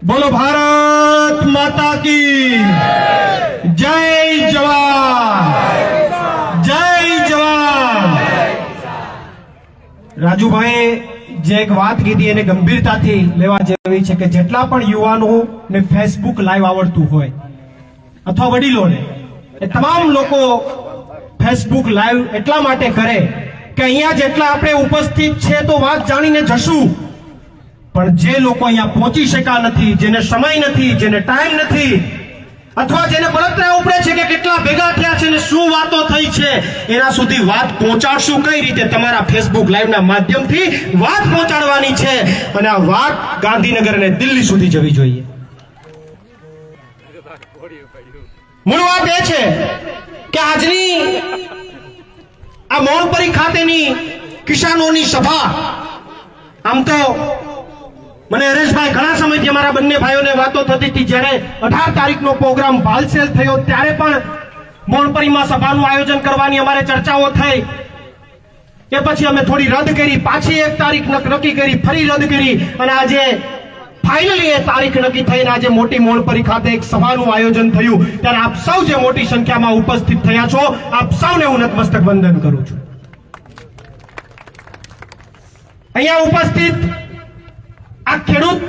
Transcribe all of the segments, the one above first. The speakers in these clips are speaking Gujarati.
बोलो भारत माता की जय जवान जय जवान। રાજુભાઈએ જે એક વાત કીધી એને ગંભીરતાથી લેવા જેવી છે કે જેટલા પણ યુવાનોને ફેસબુક લાઈવ આવડતું હોય અથવા વડીલોને એ તમામ લોકો ફેસબુક લાઈવ એટલા માટે કરે કે અહીંયા જેટલા આપણે ઉપસ્થિત છે તો વાત જાણીને જશું, પણ જે લોકો અહીંયા પહોંચી શક્યા નથી, જેને સમય નથી, જેને ટાઈમ નથી, અથવા જેને બળતરા ઉપડે છે કે કેટલા ભેગા થયા છે ને શું વાતો થઈ છે, એના સુધી વાત પહોંચાડશું કઈ રીતે? તમારા ફેસબુક લાઈવના માધ્યમથી વાત પહોંચાડવાની છે અને આ વાત ગાંધીનગર અને દિલ્હી સુધી જવી જોઈએ। મૂળ વાત એ છે કે આજની આ મોણપરી ખાતેની કિસાનોની સભા, આમ તો મને હરેશભાઈ ઘણા સમયથી અમારા બંને ભાઈઓને વાતો થતી હતી, જ્યારે 18 તારીખનો પ્રોગ્રામ ભાલસેલ થયો ત્યારે પણ મોણપરીમાં સભાનું આયોજન કરવાની અમારે ચર્ચાઓ થઈ, કે પછી અમે થોડી રદ કરી, પાછી 1 તારીખ નક્કી કરી, ફરી રદ કરી અને આજે ફાઇનલી એ તારીખ નક્કી થઈને આજે મોટી મોણપરી ખાતે એક સભાનું આયોજન થયું। ત્યારે આપ સૌ જે મોટી સંખ્યામાં ઉપસ્થિત થયા છો, આપ સૌને હું નતમસ્તક વંદન કરું છું। અહીંયા ઉપસ્થિત આ ખેડૂત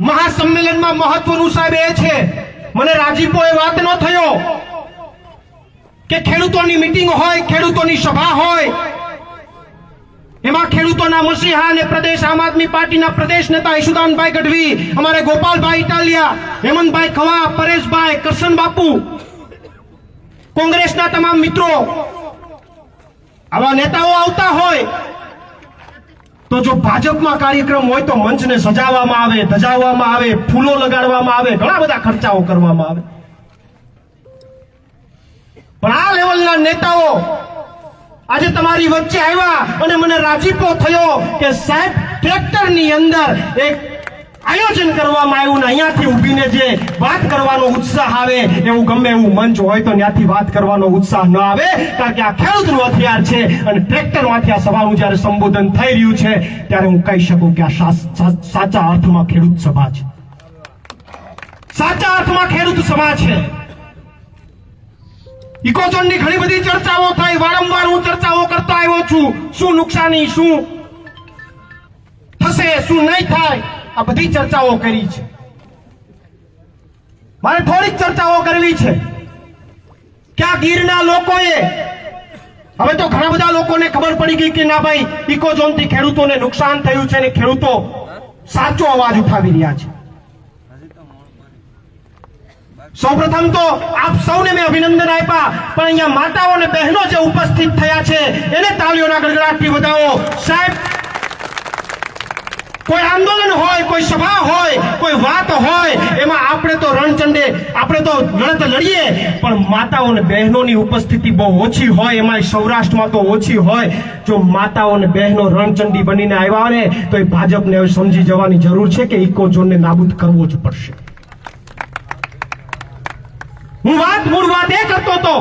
મહાસંમેલનમાં મહત્વનું સાહેબ એ છે, મને રાજીપો એ વાતનો થયો કે ખેડૂતોની મીટિંગ હોય, ખેડૂતોની સભા હોય, એમાં ખેડૂતોના મસીહા અને પ્રદેશ આમ આદમી પાર્ટીના પ્રદેશ નેતા ઈશુદાનભાઈ ગઢવી, અમારે ગોપાલભાઈ ઇટાલિયા, હેમંતભાઈ ખવા, પરેશભાઈ, કરશન બાપુ, કોંગ્રેસના તમામ મિત્રો, આવા નેતાઓ આવતા હોય તો જો ભાજપમાં કાર્યક્રમ હોય તો મંચને સજાવવામાં આવે, ધજાવવામાં આવે, ફૂલો લગાડવામાં આવે, ઘણા બધા ખર્ચાઓ કરવામાં આવે, પણ આ લેવલના નેતાઓ આજે તમારી વચ્ચે આવ્યા અને મને રાજીપો થયો કે સાહેબ ટ્રેક્ટરની અંદર એક આયોજન કરવામાં આવ્યું ને અહીંયાથી ઊભીને જે વાત કરવાનો ઉત્સાહ આવે, એવું ગમે એવું મંચ હોય તો ત્યાંથી વાત કરવાનો ઉત્સાહ ન આવે, કારણ કે આ ખેડૂતનું હથિયાર છે અને ટ્રેક્ટરમાંથી આ સભાનું જ્યારે સંબોધન થઈ રહ્યું છે ત્યારે હું કહી શકું કે આ સાચા અર્થમાં ખેડૂત સભા છે, સાચા અર્થમાં ખેડૂત સભા છે। ઇકોઝોનની ઘણી બધી ચર્ચાઓ થઈ, વારંવાર હું ચર્ચાઓ કરતો આવ્યો છું, શું નુકસાની, શું થશે, શું નહીં થાય, આ બધી ચર્ચાઓ કરી છે। મારે થોડીક ચર્ચાઓ કરવી છે કે આ ગીરના લોકોએ, હવે તો ઘણા બધા લોકોને ખબર પડી ગઈ કે ના ભાઈ ઇકોઝોનથી ખેડૂતોને નુકસાન થયું છે અને ખેડૂતો સાચો અવાજ ઉઠાવી રહ્યા છે। સૌપ્રથમ તો આપ સૌને મેં અભિનંદન આપ્યા, પણ અહીંયા માતાઓ અને બહેનો જે ઉપસ્થિત થયા છે એને તાળીઓના ગડગડાટથી વધાવો। સાહેબ, કોઈ આંદોલન હોય, કોઈ સભા હોય, કોઈ વાત હોય, એમાં આપણે તો રણચંડે આપણે તો લડત લડીએ, પણ માતાઓ અને બહેનોની ઉપસ્થિતિ બહુ ઓછી હોય, એમાં સૌરાષ્ટ્રમાં તો ઓછી હોય। જો માતાઓ અને બહેનો રણચંડી બનીને આવ્યા ને તો એ ભાજપને હવે સમજી જવાની જરૂર છે કે ઇકોઝોનને નાબૂદ કરવો જ પડશે। હું મૂળ વાત એ કરતો હતો,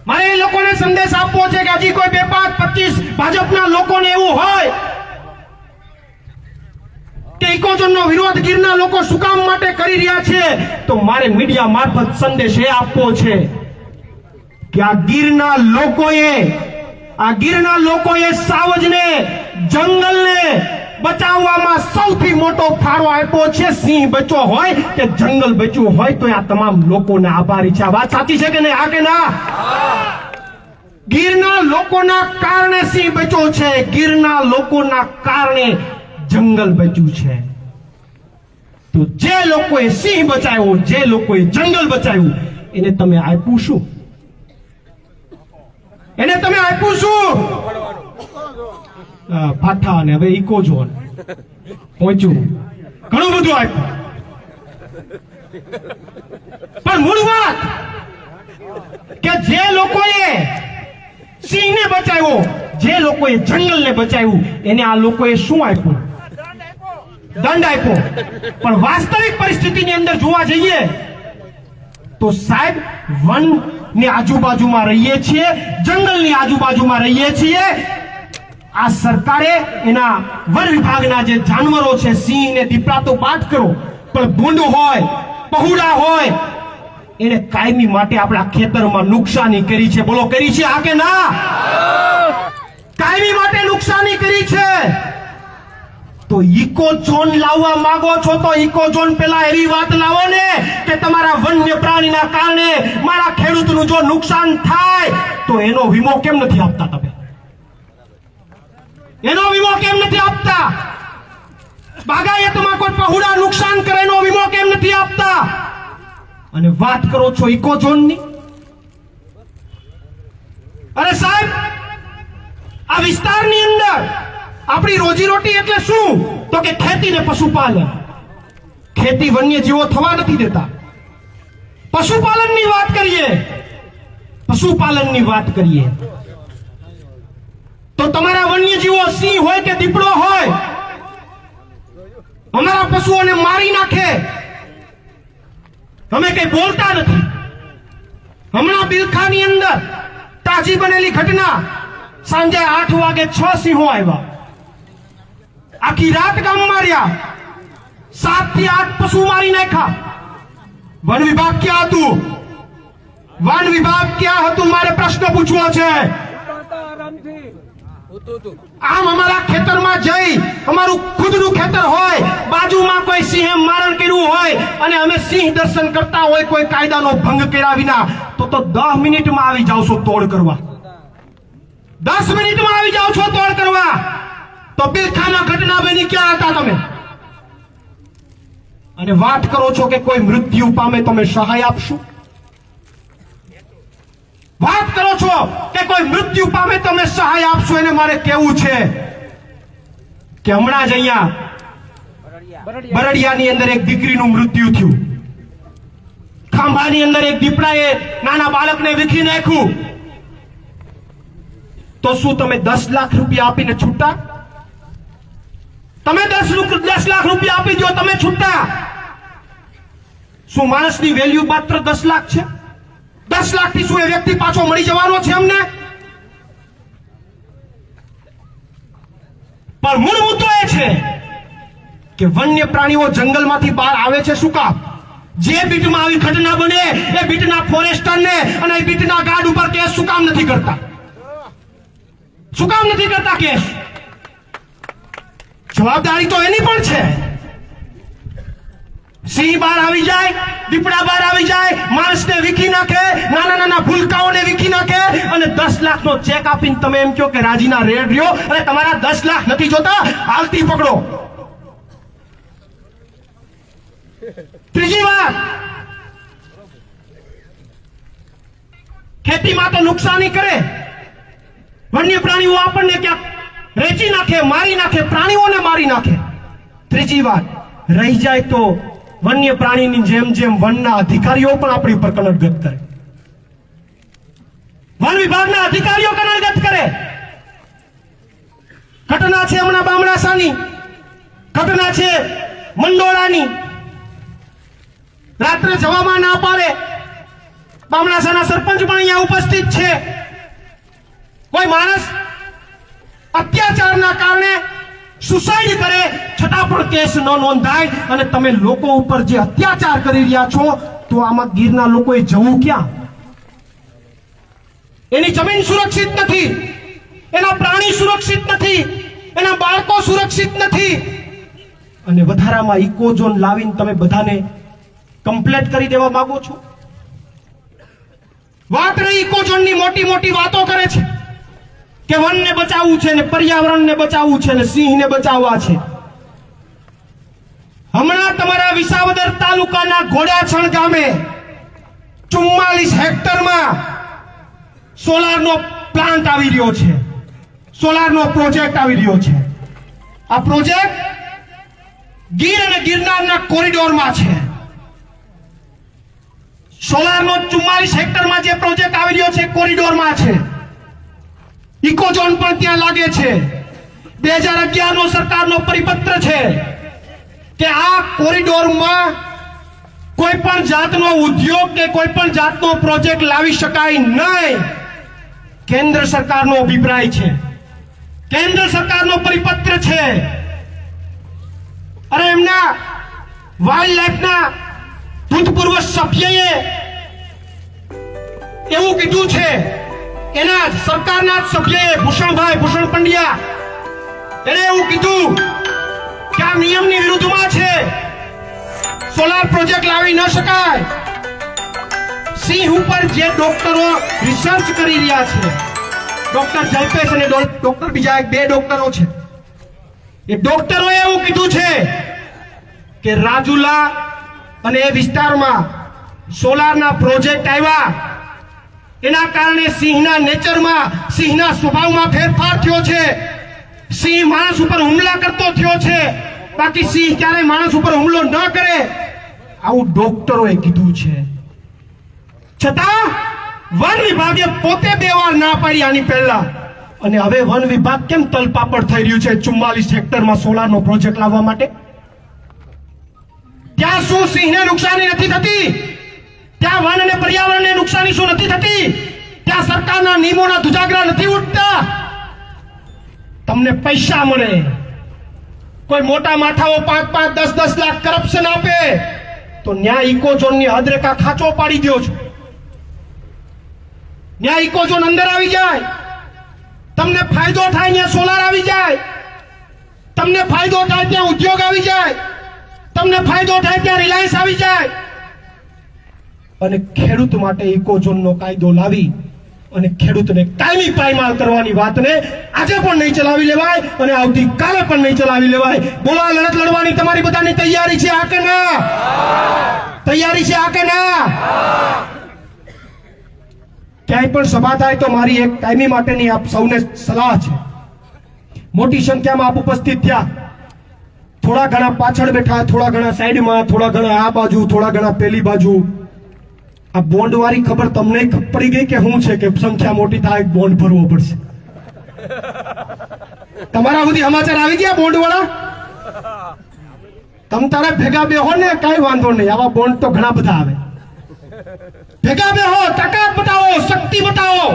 મારે એ લોકોને સંદેશ આપવો છે કે હજી કોઈ 2, 5, 25 ભાજપના લોકોને એવું હોય કે ઇકોઝોનનો વિરોધ ગીરના લોકો શું કામ માટે કરી રહ્યા છે, તો મારે મીડિયા મારફત સંદેશ એ આપવો છે કે આ ગીરના લોકોએ સાવજને, જંગલને બચાવવામાં સૌથી મોટો ફાળો આપ્યો છે। સિંહ બચ્યો હોય કે જંગલ બચ્યું હોય તો આ તમામ લોકોને આભારી છે। આ વાત સાચી છે કે નહીં? હા કે ના? ગીરના લોકોના કારણે સિંહ બચ્યો છે, ગીરના લોકોના કારણે જંગલ બચ્યું છે। તો જે લોકોએ સિંહ બચાવ્યો, જે લોકોએ જંગલ બચાવ્યું, એને તમે આપ્યું શું? એને તમે આપ્યું શું? પાઠા ને હવે ઇકોઝોન પહોંચ્યું, ઘણું બધું આપ્યું, પણ મૂળ વાત કે જે લોકોએ સિંહને બચાવ્યો, જે લોકોએ જંગલને બચાવ્યું, એને આ લોકોએ શું આપ્યું? દંડ આપ્યો। પણ વાસ્તવિક પરિસ્થિતિની અંદર જોવા જઈએ તો સાહેબ વનની આજુબાજુમાં રહીએ છીએ, જંગલની આજુબાજુમાં રહીએ છીએ, આ સરકારે એના વન વિભાગના જે જાનવરો છે, સિંહ ને દીપડા તો બાદ કરો, પણ ભૂંડ હોય, પહુડા હોય, એને કાયમી માટે આપણા ખેતરમાં નુકસાની કરી છે. બોલો, કરી છે હા કે ના? કાયમી માટે નુકસાની કરી છે. તો ઇકો ઝોન લાવવા માંગો છો તો ઇકો ઝોન પેલા એવી વાત લાવો ને કે તમારા વન્ય પ્રાણીના કારણે મારા ખેડૂતનું જો નુકસાન થાય તો એનો વીમો કેમ નથી આપતા? તમે એનો વીમો કેમ નથી આપતા? બાગાયતમાં કોઈ પહુડા નુકસાન કરે એનો વીમો કેમ નથી આપતા? અને વાત કરો છો ઇકો ઝોનની. અરે સાહેબ, આ વિસ્તારની અંદર આપણી રોજીરોટી એટલે શું? તો કે ખેતી ને પશુપાલન. ખેતી વન્યજીવો થવા નથી દેતા. પશુપાલનની વાત કરીએ, પશુપાલનની વાત કરીએ તો તમારા વન્યજીવો સિંહ હોય કે દીપડો હોય, અમારા પશુઓને મારી નાખે, અમે કઈ બોલતા નથી. હમણાં બિલખાની અંદર તાજી બનેલી ઘટના, સાંજે 8 વાગે 6 સિંહો આવ્યા, આખી રાત ગામ માર્યા, 7 થી 8 પશુ મારી નાખ્યા. વન વિભાગ ક્યાં હતું? વન વિભાગ ક્યાં હતું? મારે પ્રશ્ન પૂછવો છે. આમ અમારા ખેતરમાં જઈ, અમારું ખુદનું ખેતર હોય, બાજુમાં કોઈ સિંહે મારણ કર્યું હોય અને અમે સિંહ દર્શન કરતા હોય કોઈ કાયદાનો ભંગ કર્યા વિના, તો 10 મિનિટમાં આવી જાવ છો તોડ કરવા. 10 મિનિટમાં આવી જાવ છો તોડ કરવા. તો બિલખામાં ઘટના બની, ક્યાં હતા તમે? અને વાત કરો છો કે કોઈ મૃત્યુ પામે તો અમે સહાય આપશું. વાત કરો છો કે કોઈ મૃત્યુ પામે તો અમે સહાય આપશું. એને મારે કેવું છે કે હમણાં જ અહીંયા બરડિયાની અંદર એક દીકરીનું મૃત્યુ થયું. ખાંભાની અંદર એક દીપડાએ નાના બાળકને વીખી નાખ્યું. તો શું તમે 10 લાખ રૂપિયા આપીને છૂટા? તમે 10 લાખ રૂપિયા આપી દો, તમે છૂટા. શું માણસની વેલ્યુ માત્ર 10 લાખ છે? 10 લાખથી શું એ વ્યક્તિ પાછો મળી જવાનો છે અમને? પણ મૂળ મુદ્દો એ છે કે વન્ય પ્રાણીઓ જંગલમાંથી બહાર આવે છે શું કામ? જે બીટમાં આવી ઘટના બને એ બીટના ફોરેસ્ટરને અને એ બીટના ગાર્ડ ઉપર કેસ શું કામ નથી કરતા? શું કામ નથી કરતા કેસ? જવાબદારી તો એની પણ છે. સિંહ બહાર આવી જાય, દીપડા બહાર આવી જાય, માણસને વીખી નાખે, નાના નાના ભૂલકાઓને વીખી નાખે અને 10 લાખનો ચેક આપીને તમે એમ કહો કે રાજીના રેડ રહ્યો અને તમારા 10 લાખ નથી જોતા, હાલતી પકડો. ત્રીજી વાત, ખેતીમાં તો નુકસાની કરે, વન્ય પ્રાણીઓ આપણને ક્યાંક રેચી નાખે, મારી નાખે, પ્રાણીઓને મારી નાખે. ત્રીજી વાત, રહી જાય તો વન્ય પ્રાણીની જેમ જેમ વનના અધિકારીઓ પણ આપણી ઉપર કનડગત કરે, વન વિભાગના અધિકારીઓ કનડગત કરે. ઘટના છે હમણાં બામણાસાની, ઘટના છે મંડોળાની. રાત્રે જવામાં ના પાડે, બામણાસાના સરપંચ પણ અહીંયા ઉપસ્થિત છે. કોઈ માણસ અત્યાચારના કારણે સુસાઇડ કરે છતાં પણ કેસ ન નોંધાય અને તમે લોકો ઉપર જે અત્યાચાર કરી રહ્યા છો, તો આમાં ગીરના લોકોએ જવું ક્યાં? એની જમીન સુરક્ષિત નથી, એના પ્રાણી સુરક્ષિત નથી, એના બાળકો સુરક્ષિત નથી, અને વધારામાં ઇકો ઝોન લાવીને તમે બધાને કમ્પ્લેટ કરી દેવા માંગો છો. વાત રહી ઇકો ઝોનની, મોટી મોટી વાતો કરે છે કે વનને બચાવવું છે ને પર્યાવરણને બચાવવું છે ને સિંહને બચાવવા છે. હમણાં તમારા વિસાવદર તાલુકાના ઘોડાછણ ગામે 44 હેક્ટરમાં સોલારનો પ્લાન્ટ આવી રહ્યો છે, સોલારનો પ્રોજેક્ટ આવી રહ્યો છે. આ પ્રોજેક્ટ ગીર અને ગિરનારના કોરિડોરમાં છે. સોલારનો 44 હેક્ટરમાં જે પ્રોજેક્ટ આવી રહ્યો છે કોરિડોરમાં છે. ઇકો ઝોન પણ ત્યાં લાગે છે. 2011 નો સરકારનો પરિપત્ર છે કે આ કોરિડોરમાં કોઈ પણ જાતનો ઉદ્યોગ કે કોઈ પણ જાતનો પ્રોજેક્ટ લાવી શકાય નહીં. કેન્દ્ર સરકારનો અભિપ્રાય છે. કેન્દ્ર સરકારનો પરિપત્ર છે. અરે એમના વાઇલ્ડ લાઈફના ભૂતપૂર્વ સભ્યએ એવું કીધું છે, એના સરકારના સભ્યએ ભૂષણ પંડ્યા એને એવું કીધું કે આ નિયમની વિરુદ્ધમાં છે, સોલાર પ્રોજેક્ટ લાવી ન શકાય. સિંહ ઉપર જે ડોક્ટરો રિસર્ચ કરી રહ્યા છે, ડોક્ટર જલ્પેશ અને ડોક્ટર બીજા બે ડોક્ટરો છે, એ ડોક્ટરોએ એવું કીધું છે કે રાજુલા અને એ વિસ્તારમાં સોલારના પ્રોજેક્ટ આવ્યા, એના કારણે સિંહના નેચરમાં, સિંહના સ્વભાવમાં ફેરફાર થયો છે. સિંહ માણસ ઉપર હુમલા કરતો થયો છે, બાકી સિંહ ક્યારે માણસ ઉપર હુમલો ન કરે, આવું ડોક્ટરોએ કીધું છે. છતાં વન વિભાગે પોતે 2 વાર ના પાડી આની પહેલા, અને હવે વન વિભાગ કેમ તલપાપડ થઈ રહ્યું છે 44 હેક્ટરમાં સોલારનો પ્રોજેક્ટ લાવવા માટે? ત્યાં શું સિંહને નુકસાની નથી થતી? ત્યાં વન અને પર્યાવરણને નુકસાની શું નથી થતી? ત્યાં સરકારના નિયમોના ધુજાગરા નથી ઉઠતા? તમને પૈસા મળે, કોઈ મોટા માથાઓ 5-5, 10-10 લાખ કરપ્શન આપે તો ન્યા ઇકોઝોનની હદરેખા ખાંચો પાડી દો છો. ન્યા ઇકોઝોન અંદર આવી જાય, તમને ફાયદો થાય ત્યાં સોલાર આવી જાય, તમને ફાયદો થાય ત્યાં ઉદ્યોગ આવી જાય, તમને ફાયદો થાય ત્યાં રિલાયન્સ આવી જાય. અને ખેડૂત માટે ઇકોઝોનનો કાયદો લાવી અને ખેડૂતને કાયમી પાયમાલ કરવાની વાતને આજે પણ નહીં ચલાવી લેવાય અને આવતીકાલે પણ નહીં ચલાવી લેવાય. બોલો, આ લડત લડવાની તમારી બધાની તૈયારી છે, આ કે ના? તૈયારી છે, આ કે ના? ક્યાંય પણ સભા થાય તો મારી એક કાયમી માટેની આપ સૌને સલાહ છે. મોટી સંખ્યામાં આપ ઉપસ્થિત થયા, થોડા ઘણા પાછળ બેઠા, થોડા ઘણા સાઈડમાં, થોડા ઘણા આ બાજુ, થોડા ઘણા પેલી બાજુ. આ બોન્ડ વાળી ખબર તમને પડી ગઈ કે શું છે કે સંખ્યા મોટી થાય બોન્ડ ભરવો પડશે? તમારા સુધી સમાચાર આવી ગયા બોન્ડ વાળા? તમ તારે ભેગા બેહો ને, કઈ વાંધો નહીં, આવા બોન્ડ તો ઘણા બધા આવે. ભેગા બેહો, તાકાત બતાવો, શક્તિ બતાવો.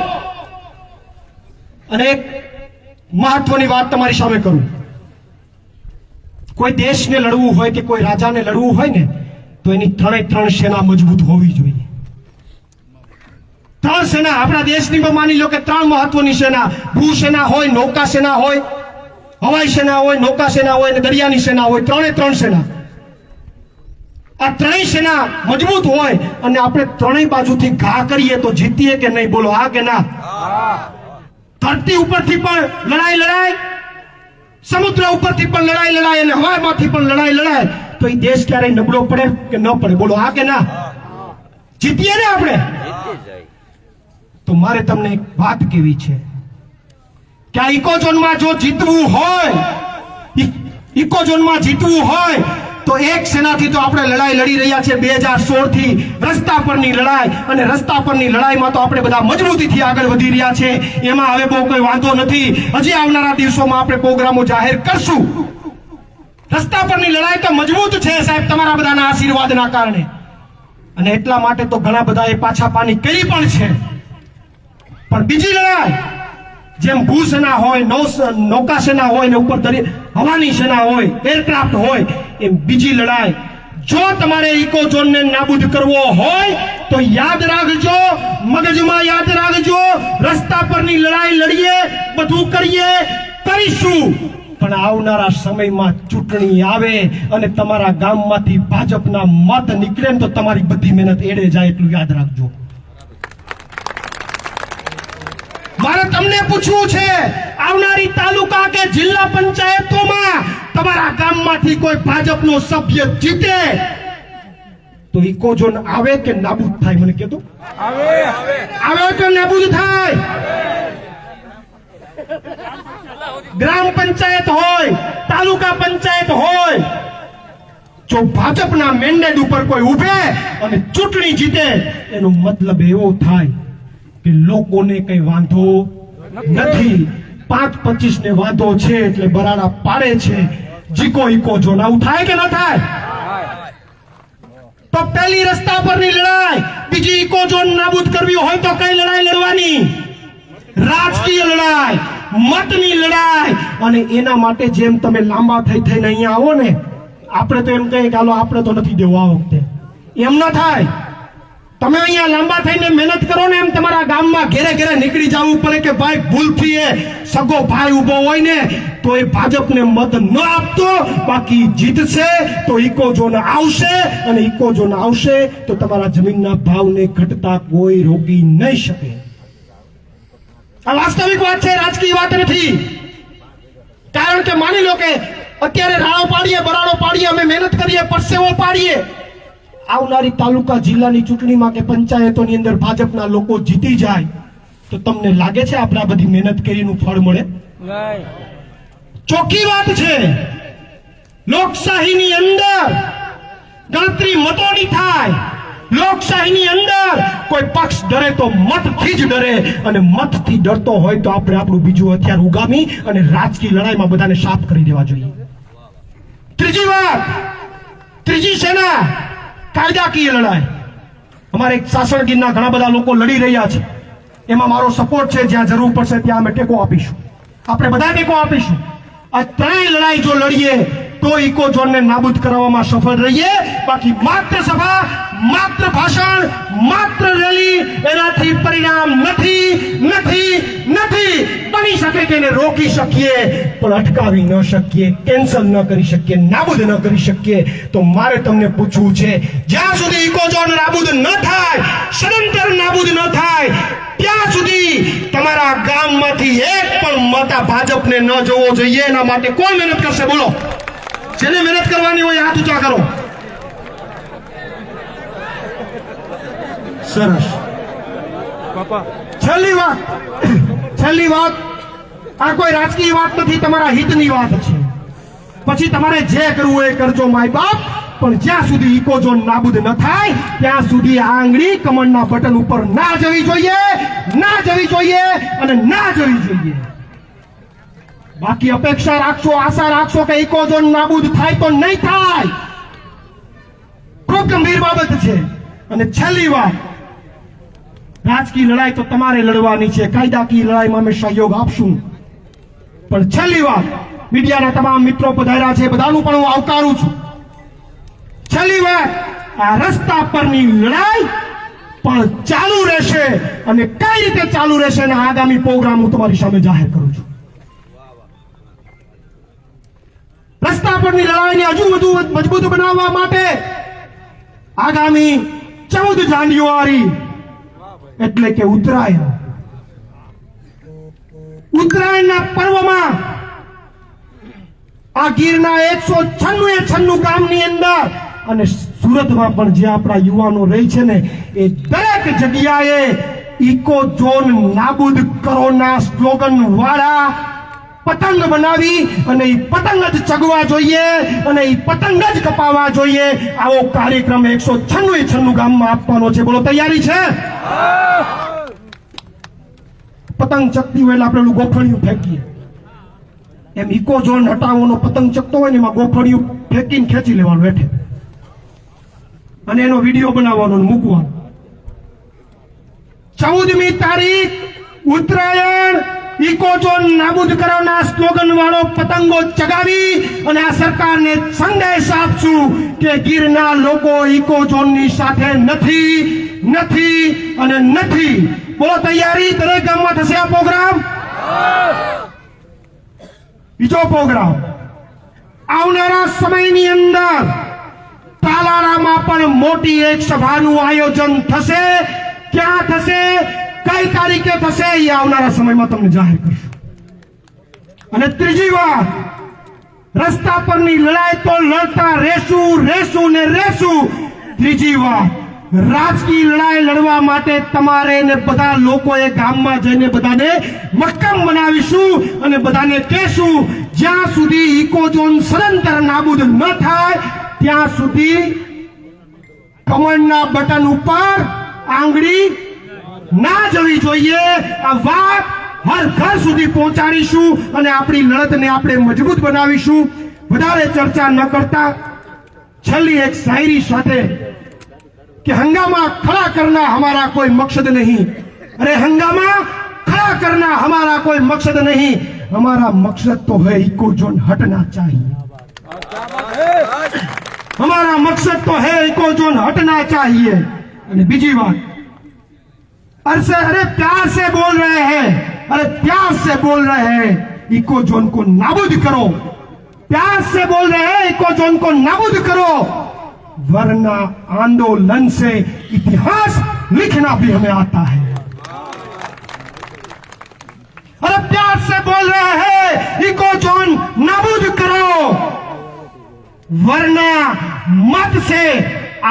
અને એક મહત્વની વાત તમારી સામે કરું. કોઈ દેશને લડવું હોય કે કોઈ રાજાને લડવું હોય ને તો એની 3 સેના મજબૂત હોવી જોઈએ. 3 સેના આપણા દેશની માની લો કે 3 મહત્વની સેના, ભૂસેના હોય, નૌકા સેના હોય, હવાઈ સેના હોય, નૌકા સેના હોય અને દરિયાની સેના હોય. 3 સેના. આ 3 સેના મજબૂત હોય અને આપણે 3 બાજુથી ઘા કરીએ તો જીતીએ કે નહીં? બોલો, હા કે ના? ધરતી ઉપરથી પણ લડાઈ, સમુદ્ર ઉપરથી પણ લડાઈ અને હવામાંથી પણ લડાઈ તો એ દેશ ક્યારેય નબળો પડે કે ન પડે? બોલો, હા કે ના? જીતીએ ને આપણે? તો મારે તમને એક વાત કેવી છે કે આ ઇકોઝોનમાં જો જીતવું હોય તો એક સેનાથી તો આપણે લડાઈ લડી રહ્યા છે 2016 થી, રસ્તા પરની લડાઈ. અને રસ્તા પરની લડાઈમાં તો આપણે બધા મજબૂતીથી આગળ વધી રહ્યા છે, એમાં હવે બહુ કોઈ વાંધો નથી. હજી આવનારા દિવસોમાં આપણે પ્રોગ્રામો જાહેર કરશું. રસ્તા પરની લડાઈ તો મજબૂત છે સાહેબ, તમારા બધાના આશીર્વાદના કારણે. અને એટલા માટે તો ઘણા બધાએ પાછા પાની કરી પણ છે. પણ બીજી લડાઈ, જેમ ભૂસેના હોય, નૌકા સેના હોય ને ઉપર હવાની સેના હોય, એરક્રાફ્ટ હોય, એમ બીજી લડાઈ જો તમારે ઇકોઝોનને નાબૂદ કરવો હોય તો યાદ રાખજો, મગજમાં યાદ રાખજો, રસ્તા પરની લડાઈ લડીએ, બધું કરીશું. પણ આવનારા સમયમાં ચૂંટણી આવે અને તમારા ગામમાંથી ભાજપના મત નીકળે તો તમારી બધી મહેનત એડે જાય, એટલું યાદ રાખજો. મારે તમને પૂછવું છે, આવનારી તાલુકા કે જિલ્લા પંચાયતોમાં તમારા ગામમાંથી કોઈ ભાજપનો સભ્ય જીતે તો ઇકોઝોન આવે કે નાબૂદ થાય? મને કહેતો. આવે કે નાબૂદ થાય? ગ્રામ પંચાયત હોય, તાલુકા પંચાયત હોય, જો ભાજપના મેન્ડેટ ઉપર કોઈ ઉભે અને ચૂંટણી જીતે એનો મતલબ એવો થાય કે લોકોને કઈ વાંધો નથી, 5-25 ને વાંધો છે એટલે બરાડા પાડે છે. જીકો ઇકોઝોન આવું થાય કે ન થાય? તો પહેલી રસ્તા પરની લડાઈ, બીજી ઇકોઝોન નાબૂદ કરવી હોય તો કઈ લડાઈ લડવાની? રાજકીય લડાઈ. મતની લડાઈ, અને એના માટે જેમ તમે લાંબા થઈને અહીંયા આવો ને, આપણે તો એમ કહીએ કે હાલો આપણે તો નથી દેવું આ વખતે, એમ ન થાય. તમે અહીંયા લાંબા થઈને મહેનત કરો ને, એમ તમારા ગામમાં ઘેરે ઘેરે નીકળી જવું પડે કે ભાઈ ભૂલથી એ સગો ભાઈ ઉભો હોય ને તો એ ભાજપને મત ન આપતો, બાકી જીતશે તો ઇકોઝોન આવશે, અને ઇકોઝોન આવશે તો તમારા જમીનના ભાવને ઘટતા કોઈ રોકી નહીં શકે. આ વાસ્તવિક વાત છે, રાજકીય વાત નથી. કારણ કે માની લો કે અત્યારે રાળો પાડીએ, બરાડો પાડીએ, અમે મહેનત કરીએ, પરસેવો પાડીએ, આવનારી તાલુકા જિલ્લાની ચૂંટણીમાં કે પંચાયતોની અંદર ભાજપના લોકો જીતી જાય તો તમને લાગે છે આપણે આ બધી મહેનત કરીનું ફળ મળે? ચોખ્ખી વાત છે, લોકશાહીની અંદર ગણતરી મતોની થાય. લોકશાહીની અંદર કોઈ પક્ષ ડરે તો મતથી જ ડરે, અને મતથી ડરતો હોય તો આપણે આપણું બીજું હથિયાર ઉગામી અને રાજકીય લડાઈમાં બધાને સાફ કરી દેવા જોઈએ. ત્રીજી વાત, ત્રીજી સેના કાયદાકીય લડાઈ. અમારે સાસણગીરના ઘણા બધા લોકો લડી રહ્યા છે, એમાં મારો સપોર્ટ છે. જ્યાં જરૂર પડશે ત્યાં અમે ટેકો આપીશું, આપણે બધા ટેકો આપીશું. આ ત્રણેય લડાઈ જો લડીએ તો ઇકોઝોનને નાબૂદ કરવામાં સફળ રહીએ. બાકી માત્ર સભા, માત્ર ભાષણ, માત્ર રેલી, એનાથી પરિણામ નથી નથી નથી. બની શકે કે એને રોકી શકીએ પણ અટકાવી ન શકીએ, કેન્સલ ન કરી શકીએ, નાબૂદ ન કરી શકીએ. તો મારે તમને પૂછવું છે, જ્યાં સુધી ઇકોઝોન નાબૂદ ન થાય, સદંતર નાબૂદ ન થાય, ત્યાં સુધી તમારા ગામમાંથી એક પણ મત ભાજપને ન જોવો જોઈએ. એના માટે કોણ મહેનત કરશે? બોલો, જેને મહેનત કરવાની હોય હાથ ઊંચા કરો. સરસ. છેલ્લી વાત, આ કોઈ રાજકીય વાત નથી, તમારા હિતની વાત છે. પછી તમારે જે કરવું હોય કરજો માય બાપ, પણ જ્યાં સુધી ઇકોઝોન નાબૂદ ન થાય ત્યાં સુધી આ આંગળી કમળના બટન ઉપર ના જવી જોઈએ, ના જવી જોઈએ અને ના જવી જોઈએ. બાકી અપેક્ષા રાખશો, આશા રાખશો કે ઇકોઝોન નાબૂદ થાય તો નહીં થાય. ખૂબ ગંભીર બાબત છે. અને છેલ્લી વાત, રાજકીય લડાઈ તો તમારે લડવાની છે, કાયદાકીય લડાઈમાં અમે સહયોગ આપશું. પણ છેલ્લી વાત, મીડિયાના તમામ મિત્રો પધાર્યા છે, બધાનું પણ હું આવકારું છું. છેલ્લી વાત, આ રસ્તા પરની લડાઈ પણ ચાલુ રહેશે, અને કઈ રીતે ચાલુ રહેશે એના આગામી પ્રોગ્રામ હું તમારી સામે જાહેર કરું છું. રસ્તા પરની લડાઈને હજુ વધુ મજબૂત બનાવવા માટે આગામી 14 જાન્યુઆરી એટલે કે ઉત્તરાયણના પર્વમાં આ ગીરના 196 ગામની અંદર અને સુરતમાં પણ જે આપણા યુવાનો રહી છે ને, એ દરેક જગ્યાએ ઇકોઝોન નાબૂદ કરોના સ્લોગન વાળા પતંગ બનાવી, અને એ પતંગ જ ચગવા જોઈએ અને એ પતંગ જ કપાવવા જોઈએ. આવો કાર્યક્રમ 196 ગામમાં આપવાનો છે. બોલો, તૈયારી છે? પતંગ ચકતી હોય એટલે આપણે ગોખણિયું ફેંકીએ, એમ ઇકોઝોન હટાવવાનો પતંગ ચકતો હોય ને એમાં ગોખણિયું ફેંકીને ખેંચી લેવાનું હેઠે, અને એનો વિડીયો બનાવવાનો મૂકવાનો. 14મી તારીખ ઉત્તરાયણ, ઇકોઝોન નાબૂદ કરવાના સ્લોગન વાળો પતંગો ચગાવી અને આ સરકારને સંદેશ આપશું કે ગીરના લોકો ઇકોઝોનની સાથે નથી નથી અને નથી. બોલો, તૈયારી દરેક ગામમાં થશે આ પ્રોગ્રામ? બીજો પ્રોગ્રામ આવનારા સમયની અંદર તાલાળામાં પણ મોટી એક સભાનું આયોજન થશે. ક્યાં થશે, કઈ તારીખે થશે, એ આવનારા સમયમાં તમને જાહેર કરશું. અને ત્રીજી વાત, રસ્તા પરની લડાઈ તો લડતા રહેશું ને રહેશું. ત્રીજી વાત, રાજકીય લડાઈ લડવા માટે તમારે ને બધા લોકોએ ગામમાં જઈને બધાને મક્કમ બનાવીશું અને બધાને કહેશું, જ્યાં સુધી ઇકોઝોન સદંતર નાબૂદ ન થાય ત્યાં સુધી કમળના બટન ઉપર આંગળી ના જવી જોઈએ. આ વાત હર ઘર સુધી પહોંચાડીશું અને આપણી લડતને આપણે મજબૂત બનાવીશું. વધારે ચર્ચા ન કરતા છેલ્લી એક શાયરી સાથે કે હંગાमा खड़ा करना हमारा कोई मकसद नहीं, अरे हंगामा खड़ा करना हमारा कोई मकसद नहीं, हमारा मकसद तो है इको जोन हटना चाहिए। हमारा मकसद तो है इको जोन हटना चाहिए। અને બીજી વાત, अरे प्यार से बोल रहे हैं, अरे प्यार से बोल रहे हैं, इको जोन को नाबूद करो। प्यार से बोल रहे हैं, इको जोन को नाबूद करो, वरना आंदोलन से इतिहास लिखना भी हमें आता है। अरे प्यार से बोल रहे हैं, इको जोन नाबूद करो, वरना मत से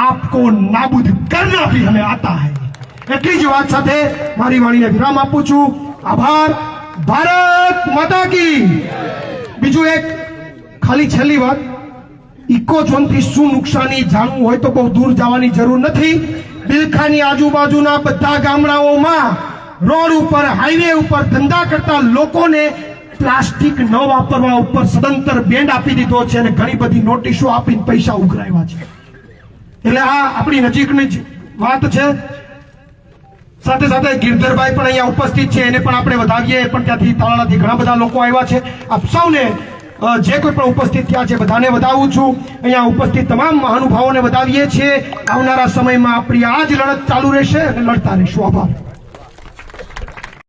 आपको नाबूद करना भी हमें आता है। એટલી જ વાત સાથે મારી વાણીને વિરામ આપું છું। આભાર। ભારત માતા કી। બીજું એક ખાલી છેલ્લી વાત, ઇકો ઝોનથી શું નુકસાની જાણવું હોય તો બહુ દૂર જવાની જરૂર નથી। બિલખાની આજુબાજુના બધા ગામડાઓમાં રોડ ઉપર, હાઈવે ઉપર ધંધા કરતા લોકોને પ્લાસ્ટિક ન વાપરવા ઉપર સદંતર બેન્ડ આપી દીધો છે અને ઘણી બધી નોટિસો આપીને પૈસા ઉઘરાવ્યા છે। એટલે આ આપણી નજીકની જ વાત છે। સાથે સાથે ગિરધરભાઈ પણ અહીંયા ઉપસ્થિત છે, એને પણ આપણે વધાવીએ। પણ ત્યાંથી તાલાળાથી ઘણા બધા લોકો આવ્યા છે। આપ સૌને જે કોઈ પણ ઉપસ્થિત થયા છે બધાને વધાવું છું। અહીંયા ઉપસ્થિત તમામ મહાનુભાવોને વધાવીએ છીએ। આવનારા સમયમાં આપણી આ જ લડત ચાલુ રહેશે અને લડતા રહીશું। આભાર।